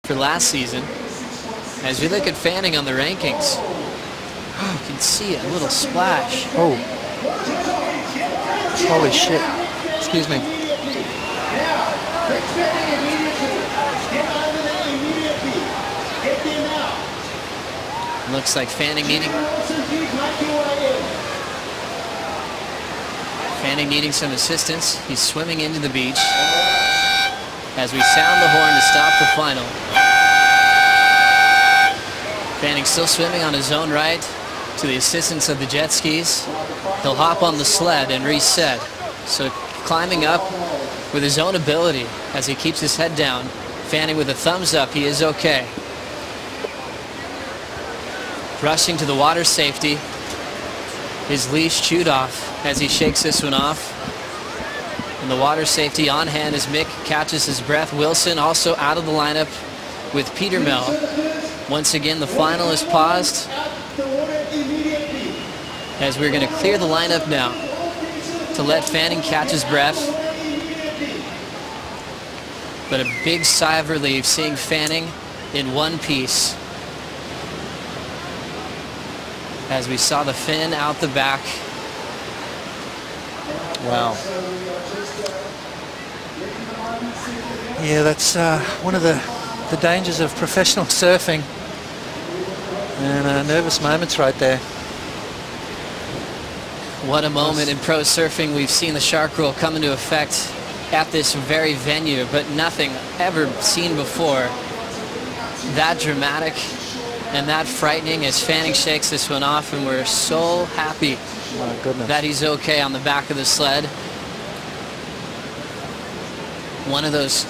for last season. As we look at Fanning on the rankings, you can see a little splash. Oh. Holy shit. Excuse me. Looks like Fanning needing some assistance. He's swimming into the beach as we sound the horn to stop the final. Fanning still swimming on his own right to the assistance of the jet skis. He'll hop on the sled and reset. So climbing up with his own ability as he keeps his head down. Fanning with a thumbs up, he is okay. Rushing to the water safety. His leash chewed off as he shakes this one off. And the water safety on hand as Mick catches his breath. Wilson also out of the lineup with Petermel. Once again, the final is paused as we're going to clear the lineup now to let Fanning catch his breath. But a big sigh of relief seeing Fanning in one piece as we saw the fin out the back. Wow. Yeah, that's one of the dangers of professional surfing. And nervous moments right there. What a moment in pro surfing. We've seen the shark rule come into effect at this very venue, but nothing ever seen before that dramatic and that frightening as Fanning shakes this one off, and we're so happy that he's okay on the back of the sled. One of those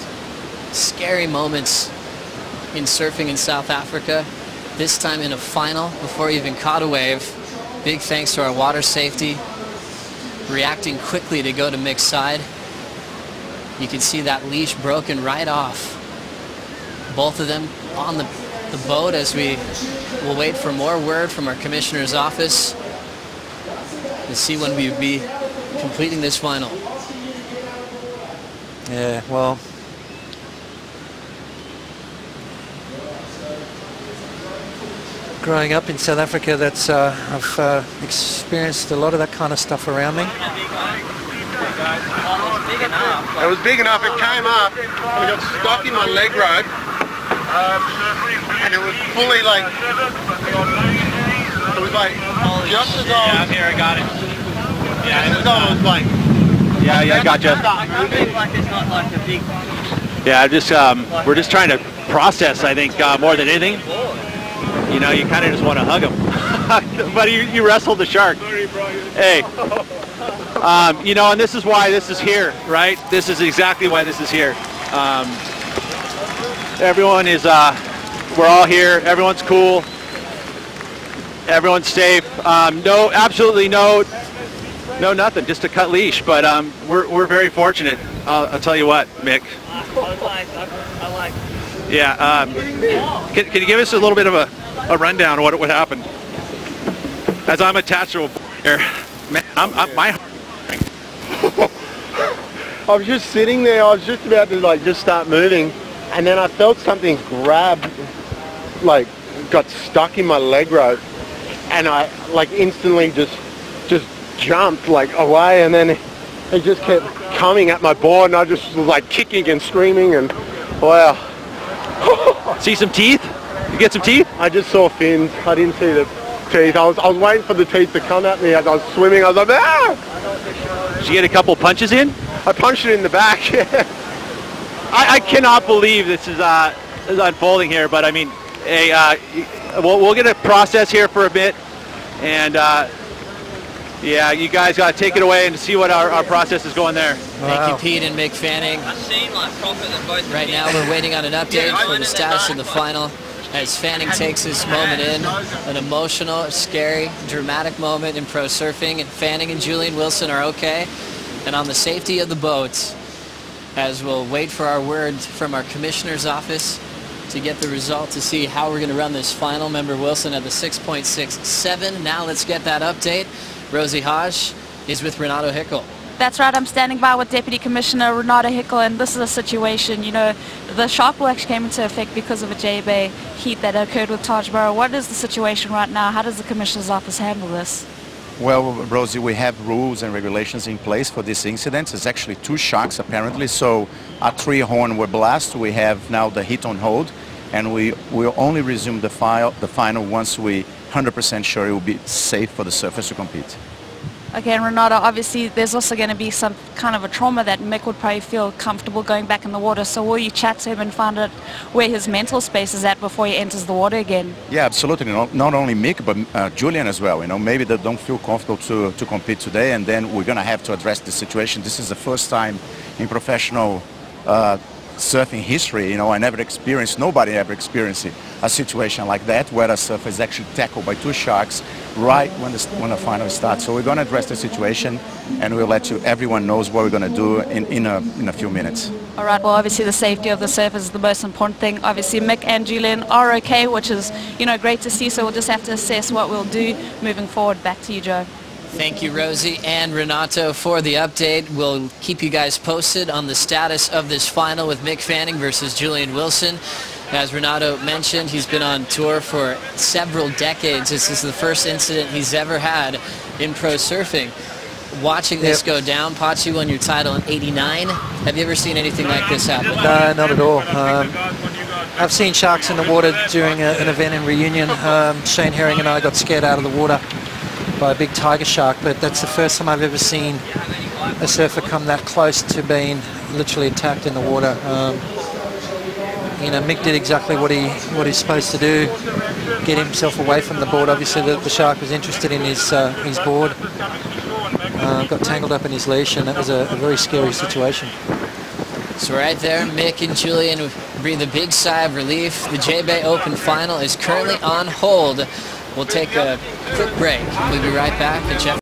scary moments in surfing in South Africa, this time in a final before he even caught a wave. Big thanks to our water safety reacting quickly to go to Mick's side. You can see that leash broken right off. Both of them on the boat as we will wait for more word from our commissioner's office to see when we will be completing this final. Yeah, well, growing up in South Africa, that's I've experienced a lot of that kind of stuff around me. It was big enough, it came up, and it got stuck in my leg rope, and it was fully like, it was like, just as I was... Yeah, I'm here, I got it. Yeah, just as I was like... Yeah, I got you. Yeah, we're just trying to process, I think, more than anything. You know, you kind of just want to hug him. But you wrestled the shark. Hey. You know, and this is why this is here, right? This is exactly why this is here. Everyone is, we're all here. Everyone's cool. Everyone's safe. No, absolutely no nothing. Just a cut leash. But we're very fortunate. I'll tell you what, Mick. I like. Yeah. Can you give us a little bit of a rundown of what happened? As I'm attached to a here, man, my heart. I was just sitting there, I was just about to like just start moving, and then I felt something grab, like got stuck in my leg rope, and I like instantly just jumped like away, and then it just kept coming at my board, and I just was like kicking and screaming, and wow. See some teeth? You get some teeth? I just saw fins. I didn't see the teeth. I was waiting for the teeth to come at me as I was swimming. I was like, ah! Did you get a couple punches in? I punched it in the back. I cannot believe this is unfolding here, but I mean, hey, we'll get a process here for a bit, and yeah, you guys got to take it away and see what our process is going there. Thank you, Pete and Mick Fanning. Right now we're waiting on an update for the status of the final as Fanning takes this moment in. An emotional, scary, dramatic moment in pro surfing, and Fanning and Julian Wilson are okay. And on the safety of the boat, as we'll wait for our word from our commissioner's office to get the result to see how we're going to run this final. Member Wilson at the 6.67. Now let's get that update. Rosie Hodge is with Renato Hickel. That's right, I'm standing by with Deputy Commissioner Renata Hickel, and this is a situation, you know, the shark rule actually came into effect because of a J-Bay heat that occurred with Taj Borough. What is the situation right now? How does the Commissioner's office handle this? Well, Rosie, we have rules and regulations in place for this incident. It's actually 2 sharks apparently, so our 3 horn were blast. We have now the heat on hold, and we will only resume the final once we 100% sure it will be safe for the surfers to compete. Okay, and Renata, obviously there's also going to be some kind of a trauma that Mick would probably feel comfortable going back in the water. So will you chat to him and find out where his mental space is at before he enters the water again? Yeah, absolutely. Not only Mick, but Julian as well. You know, maybe they don't feel comfortable to compete today, and then we're going to have to address the situation. This is the first time in professional surfing history, you know, nobody ever experienced a situation like that where a surfer is actually tackled by 2 sharks right when the final starts. So we're going to address the situation, and we'll let everyone knows what we're going to do in a few minutes. All right, well, obviously the safety of the surfers is the most important thing. Obviously Mick and Julian are okay, which is, you know, great to see, so we'll just have to assess what we'll do moving forward. Back to you, Joe. Thank you, Rosie and Renato, for the update. We'll keep you guys posted on the status of this final with Mick Fanning versus Julian Wilson. As Renato mentioned, he's been on tour for several decades. This is the first incident he's ever had in pro surfing. Watching this go down, Pachi won your title in '89. Have you ever seen anything like this happen? No, not at all. I've seen sharks in the water during an event in Reunion. Shane Herring and I got scared out of the water by a big tiger shark, but that's the first time I've ever seen a surfer come that close to being literally attacked in the water. You know, Mick did exactly what he's supposed to do, get himself away from the board. Obviously the shark was interested in his board, got tangled up in his leash, and that was a very scary situation. So right there, Mick and Julian breathe a big sigh of relief. The J-Bay Open final is currently on hold. We'll take a quick break. We'll be right back.